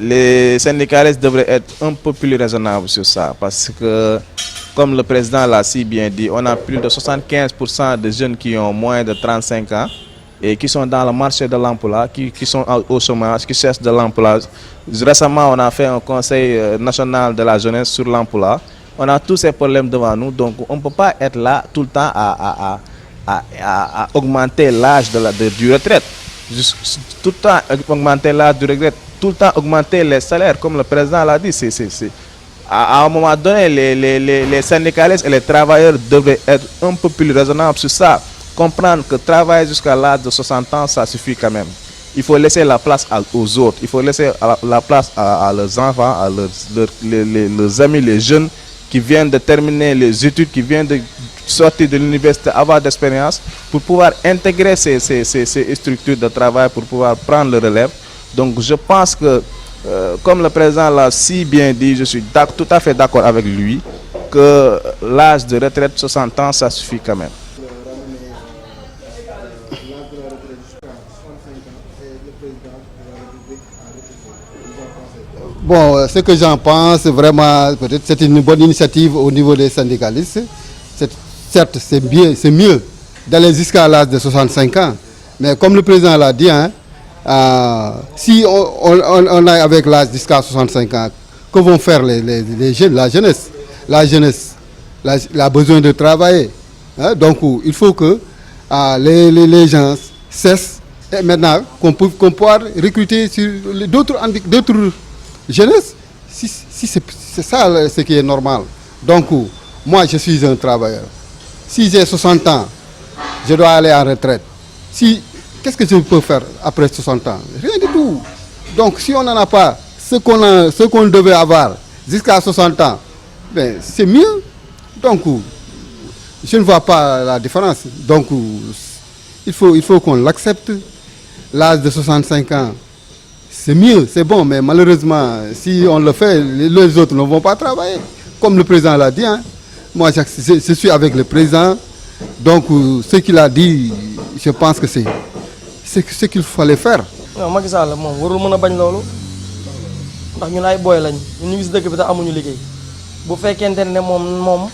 les syndicalistes devraient être un peu plus raisonnables sur ça parce que, comme le président l'a si bien dit, on a plus de 75% de jeunes qui ont moins de 35 ans et qui sont dans le marché de l'emploi, qui sont au chômage, qui cherchent de l'emploi. Récemment, on a fait un conseil national de la jeunesse sur l'emploi. On a tous ces problèmes devant nous, donc on ne peut pas être là tout le temps à augmenter l'âge du retraite. Tout le temps augmenter l'âge du retraite, tout le temps augmenter les salaires, comme le président l'a dit. À un moment donné, les syndicalistes et les travailleurs devraient être un peu plus raisonnables sur ça. Comprendre que travailler jusqu'à l'âge de 60 ans, ça suffit quand même. Il faut laisser la place aux autres. Il faut laisser la place à leurs enfants, à leurs amis, les jeunes qui viennent de terminer les études, qui viennent de sortir de l'université, avoir d'expérience, pour pouvoir intégrer ces structures de travail, pour pouvoir prendre le relève. Donc je pense que, comme le président l'a si bien dit, je suis tout à fait d'accord avec lui, que l'âge de retraite 60 ans, ça suffit quand même. Bon, ce que j'en pense, vraiment, peut-être c'est une bonne initiative au niveau des syndicalistes. Certes, c'est mieux d'aller jusqu'à l'âge de 65 ans. Mais comme le président l'a dit, hein, si on est avec l'âge jusqu'à 65 ans, que vont faire les jeunes, la jeunesse? La jeunesse a besoin de travailler. Hein, donc, il faut que les gens cessent. Et maintenant, qu'on puisse recruter sur d'autres jeunesse, si c'est ça ce qui est normal. Donc, moi, je suis un travailleur. Si j'ai 60 ans, je dois aller en retraite. Qu'est-ce que je peux faire après 60 ans? Rien du tout. Donc, si on n'en a pas ce qu'on devait avoir jusqu'à 60 ans, ben, c'est mieux. Donc, je ne vois pas la différence. Donc, il faut qu'on l'accepte. L'âge de 65 ans, c'est mieux, c'est bon, mais malheureusement, si on le fait, les autres ne vont pas travailler. Comme le président l'a dit, hein. Moi je suis avec le président, donc ce qu'il a dit, je pense que c'est ce qu'il fallait faire. Non, Macky Sall moom warul mën a bañ loolu ndax ñun ay boy lañ ñun ñu ngi si dëkk bi te amuñu liggéey bu fekkente ne moom.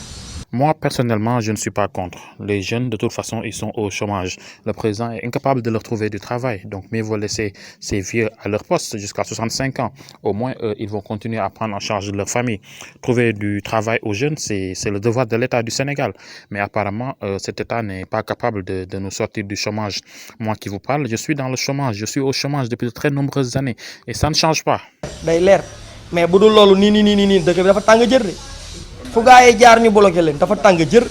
Moi, personnellement, je ne suis pas contre. Les jeunes, de toute façon, ils sont au chômage. Le président est incapable de leur trouver du travail. Donc, mieux vaut laisser ces vieux à leur poste jusqu'à 65 ans. Au moins, ils vont continuer à prendre en charge leur famille. Trouver du travail aux jeunes, c'est le devoir de l'État du Sénégal. Mais apparemment, cet État n'est pas capable de nous sortir du chômage. Moi qui vous parle, je suis dans le chômage. Je suis au chômage depuis de très nombreuses années. Et ça ne change pas. Day leer mais bu dul loolu nii dëkk bi dafa tàng jër de fu gaa yi jaar ñu bloqué leen dafa tàng jër